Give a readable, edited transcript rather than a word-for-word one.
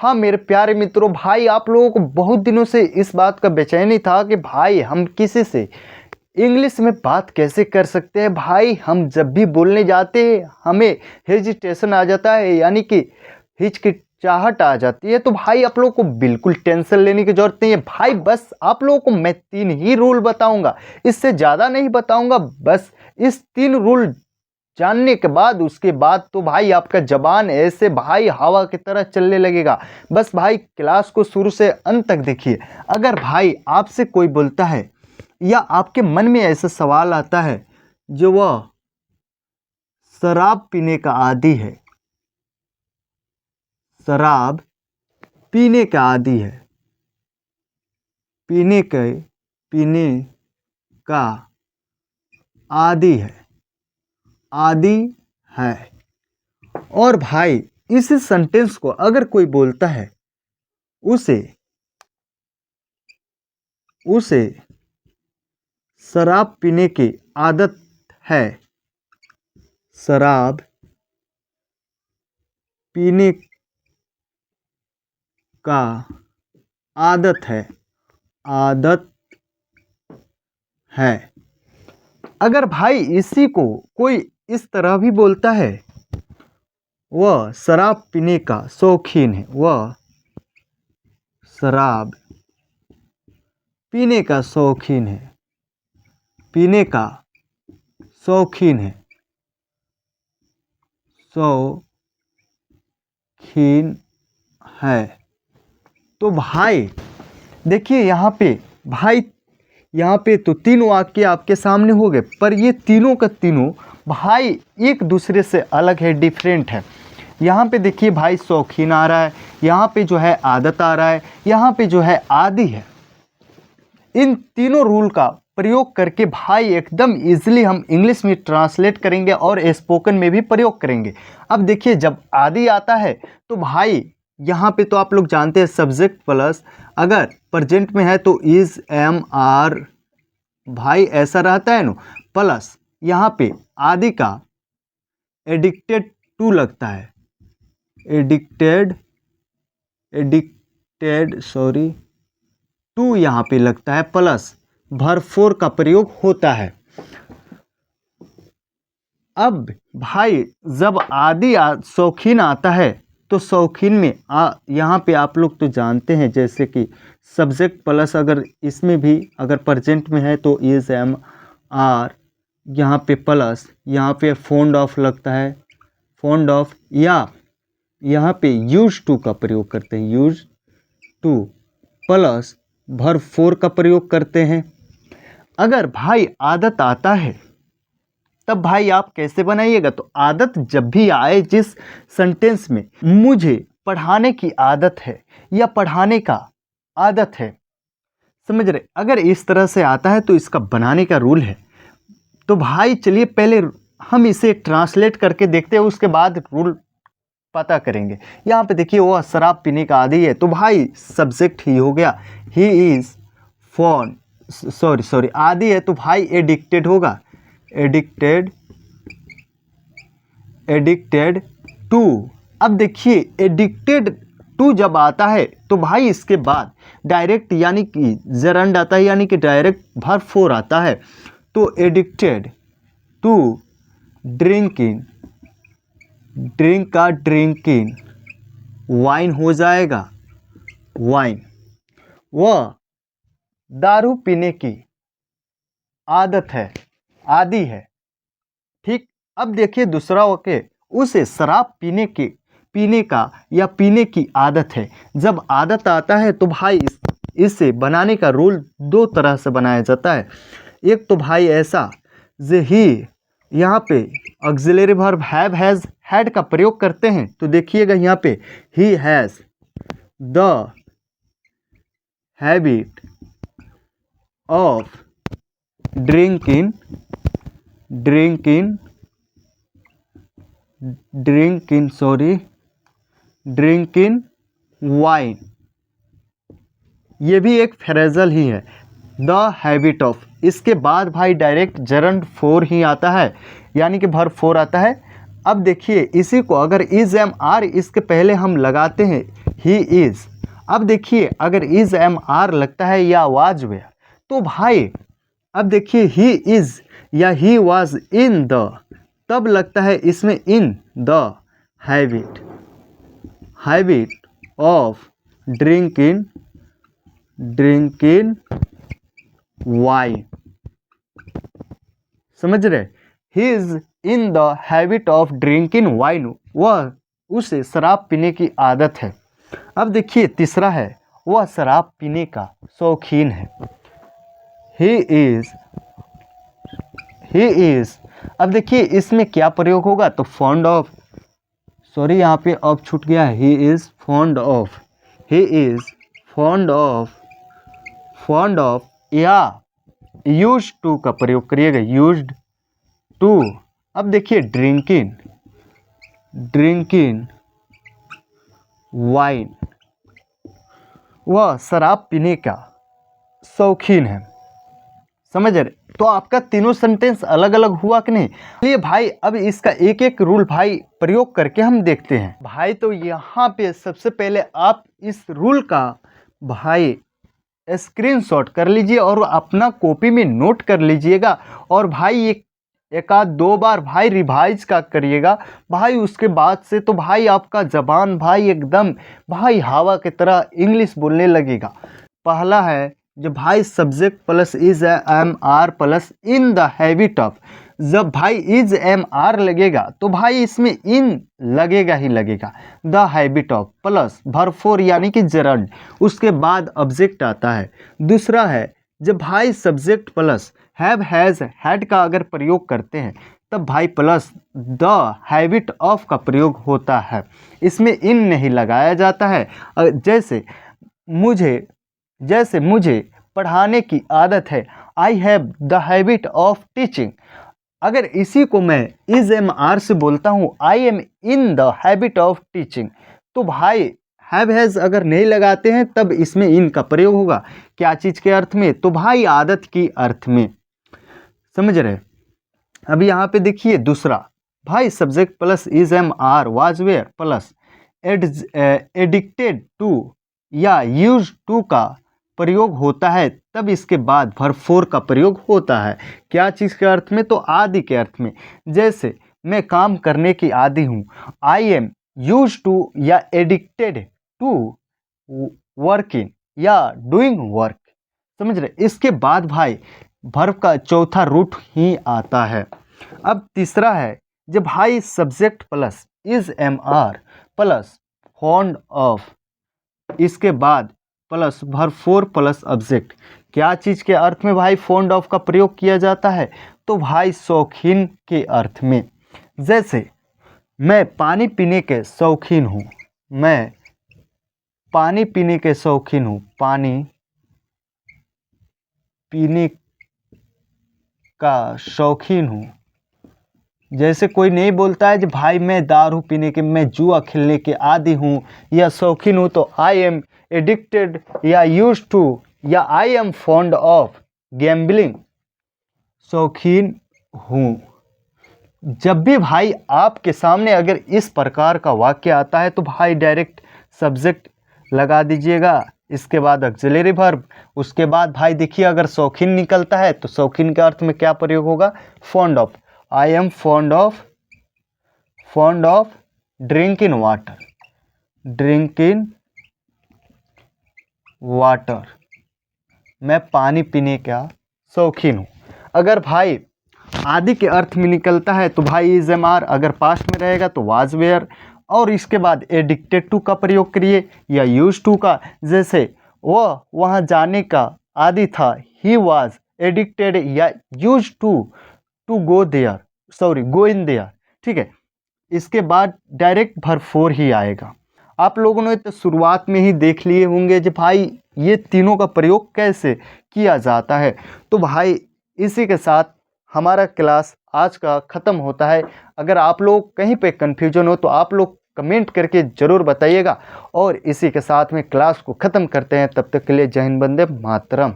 हाँ मेरे प्यारे मित्रों, भाई आप लोगों को बहुत दिनों से इस बात का बेचैनी था कि भाई हम किसी से इंग्लिश में बात कैसे कर सकते हैं। भाई हम जब भी बोलने जाते हैं हमें हेजिटेशन आ जाता है, यानी कि हिचकिचाहट आ जाती है। तो भाई आप लोगों को बिल्कुल टेंशन लेने की जरूरत नहीं है भाई। बस आप लोगों को मैं 3 ही रूल बताऊंगा, इससे ज़्यादा नहीं बताऊंगा। बस इस 3 रूल जानने के बाद उसके बाद तो भाई आपका जबान ऐसे भाई हवा की तरह चलने लगेगा। बस भाई क्लास को शुरू से अंत तक देखिए। अगर भाई आपसे कोई बोलता है या आपके मन में ऐसा सवाल आता है जो वह शराब पीने का आदी है, शराब पीने का आदी है, पीने का आदी है, आदि है, और भाई इस सेंटेंस को अगर कोई बोलता है उसे शराब पीने की आदत है, शराब पीने का आदत है, आदत है। अगर भाई इसी को कोई इस तरह भी बोलता है, वह शराब पीने का शौकीन है, वह शराब पीने का शौकीन है, पीने का शौकीन है, शौकीन है। तो भाई देखिए यहाँ पे तो 3 वाक्य आपके सामने हो गए, पर ये तीनों का तीनों भाई एक दूसरे से अलग है, डिफरेंट है। यहाँ पे देखिए भाई शौकीन आ रहा है, यहाँ पे जो है आदत आ रहा है, यहाँ पे जो है आदि है। इन तीनों रूल का प्रयोग करके भाई एकदम इजीली हम इंग्लिश में ट्रांसलेट करेंगे और स्पोकन में भी प्रयोग करेंगे। अब देखिए जब आदि आता है तो भाई यहाँ पे तो आप लोग जानते हैं सब्जेक्ट प्लस, अगर प्रेजेंट में है तो इज एम आर भाई ऐसा रहता है ना, प्लस यहाँ पे आदि का एडिक्टेड टू लगता है, टू यहाँ पे लगता है, प्लस वर्ब 4 का प्रयोग होता है। अब भाई जब आदि शौकीन आता है तो शौकीन में यहाँ पे आप लोग तो जानते हैं जैसे कि सब्जेक्ट प्लस, अगर इसमें भी अगर प्रेजेंट में है तो इज एम आर, यहाँ पे प्लस, यहाँ पे फॉन्ड ऑफ लगता है, फॉन्ड ऑफ, या यहाँ पे यूज टू का प्रयोग करते हैं, यूज टू प्लस वर्ब 4 का प्रयोग करते हैं। अगर भाई आदत आता है तब भाई आप कैसे बनाइएगा, तो आदत जब भी आए जिस सेंटेंस में मुझे पढ़ाने की आदत है या पढ़ाने का आदत है, समझ रहे, अगर इस तरह से आता है तो इसका बनाने का रूल है। तो भाई चलिए पहले हम इसे ट्रांसलेट करके देखते हैं, उसके बाद रूल पता करेंगे। यहाँ पे देखिए वो शराब पीने का आदी है, तो भाई सब्जेक्ट ही हो गया, ही इज फॉन, सॉरी आदि है तो भाई एडिक्टेड होगा, एडिक्टेड टू। अब देखिए एडिक्टेड टू जब आता है तो भाई इसके बाद डायरेक्ट यानी कि जरंड आता है, यानी कि डायरेक्ट वर्ब 4 आता है। तो एडिक्टेड टू ड्रिंकिंग, ड्रिंक का ड्रिंकिंग, वाइन हो जाएगा, वाइन। वह दारू पीने की आदत है, आदि है, ठीक। अब देखिए दूसरा वाक्य, उसे शराब पीने का या पीने की आदत है। जब आदत आता है तो भाई इसे बनाने का रूल 2 तरह से बनाया जाता है। एक तो भाई ऐसा जे ही, यहाँ पे auxiliary verb have has had का प्रयोग करते हैं, तो देखिएगा यहाँ पे he has the habit of drinking wine. ये भी एक फ्रेजल ही है, द हैबिट ऑफ। इसके बाद भाई डायरेक्ट जरंड 4 ही आता है, यानी कि वर्ब 4 आता है। अब देखिए इसी को अगर इज एम आर इसके पहले हम लगाते हैं ही इज़। अब देखिए अगर इज़ एम आर लगता है या वाज वेयर, तो भाई अब देखिए ही इज़ या ही वाज इन द, तब लगता है इसमें इन the habit of drinking wine. समझ रहे, he is in the habit of drinking wine, वह उसे शराब पीने की आदत है। अब देखिए तीसरा है, वह शराब पीने का शौकीन है। He is. अब देखिए इसमें क्या प्रयोग होगा, तो फॉन्ड ऑफ, सॉरी यहाँ पे ऑफ छूट गया है, he is fond of, he is fond of या यूज्ड टू का प्रयोग करिएगा, यूज्ड टू। अब देखिए ड्रिंकिंग वाइन, वह शराब पीने का शौकीन है। समझ रहे, तो आपका तीनों सेंटेंस अलग अलग हुआ कि नहीं। चलिए भाई अब इसका एक एक रूल भाई प्रयोग करके हम देखते हैं भाई। तो यहाँ पे सबसे पहले आप इस रूल का भाई स्क्रीनशॉट कर लीजिए और अपना कॉपी में नोट कर लीजिएगा, और भाई एक आध दो बार भाई रिवाइज का करिएगा भाई। उसके बाद से तो भाई आपका जबान भाई एकदम भाई हवा की तरह इंग्लिश बोलने लगेगा। पहला है जो भाई subject plus is am are plus in the habit of, जब भाई इज एम आर लगेगा तो भाई इसमें इन लगेगा ही लगेगा, the habit of plus verb four यानी कि जरंड, उसके बाद ऑब्जेक्ट आता है। दूसरा है जब भाई subject plus have has had का अगर प्रयोग करते हैं तब भाई प्लस द हैबिट ऑफ का प्रयोग होता है, इसमें इन नहीं लगाया जाता है। जैसे मुझे पढ़ाने की आदत है, I have the habit of teaching. अगर इसी को मैं इज एम आर से बोलता हूँ, I am in the habit of teaching, तो भाई हैव हैज़ अगर नहीं लगाते हैं तब इसमें इन का प्रयोग होगा। क्या चीज़ के अर्थ में, तो भाई आदत की अर्थ में। समझ रहे, अब यहाँ पे देखिए दूसरा भाई subject plus is am are was were plus addicted to या यूज टू का प्रयोग होता है, तब इसके बाद वर्ब फोर का प्रयोग होता है। क्या चीज़ के अर्थ में, तो आदि के अर्थ में। जैसे मैं काम करने की आदी हूँ, आई एम यूज टू या एडिक्टेड टू वर्किंग या डूइंग वर्क। समझ रहे, इसके बाद भाई वर्ब का चौथा रूट ही आता है। अब तीसरा है जब भाई subject plus is am are plus fond of, इसके बाद plus verb four plus object. क्या चीज़ के अर्थ में भाई फॉन्ड ऑफ का प्रयोग किया जाता है, तो भाई शौकीन के अर्थ में। जैसे मैं पानी पीने के शौकीन हूँ, मैं पानी पीने के शौकीन हूँ, पानी पीने का शौकीन हूँ। जैसे कोई नहीं बोलता है कि भाई मैं दारू पीने के, मैं जुआ खेलने के आदी हूँ या शौकीन हूँ, तो आई एम एडिक्टेड या यूज टू या I am fond of gambling, शौकीन हूँ। जब भी भाई आपके सामने अगर इस प्रकार का वाक्य आता है तो भाई डायरेक्ट सब्जेक्ट लगा दीजिएगा, इसके बाद ऑक्सिलरी वर्ब, उसके बाद भाई देखिए अगर शौकीन निकलता है तो शौकीन के अर्थ में क्या प्रयोग होगा, fond of. I am fond of drinking water, मैं पानी पीने का शौकीन हूँ। अगर भाई आदि के अर्थ में निकलता है तो भाई इज एम आर, अगर पास्ट में रहेगा तो वाज वेयर, और इसके बाद एडिक्टेड टू का प्रयोग करिए या यूज टू का। जैसे वह वहाँ जाने का आदि था, ही वाज एडिक्टेड या use to go there, sorry go in there. ठीक है, इसके बाद डायरेक्ट वर्ब फोर ही आएगा। आप लोगों ने तो शुरुआत में ही देख लिए होंगे कि भाई ये तीनों का प्रयोग कैसे किया जाता है। तो भाई इसी के साथ हमारा क्लास आज का ख़त्म होता है। अगर आप लोग कहीं पे कन्फ्यूजन हो तो आप लोग कमेंट करके ज़रूर बताइएगा, और इसी के साथ में क्लास को ख़त्म करते हैं। तब तक के लिए जय हिंद, वंदे मातरम।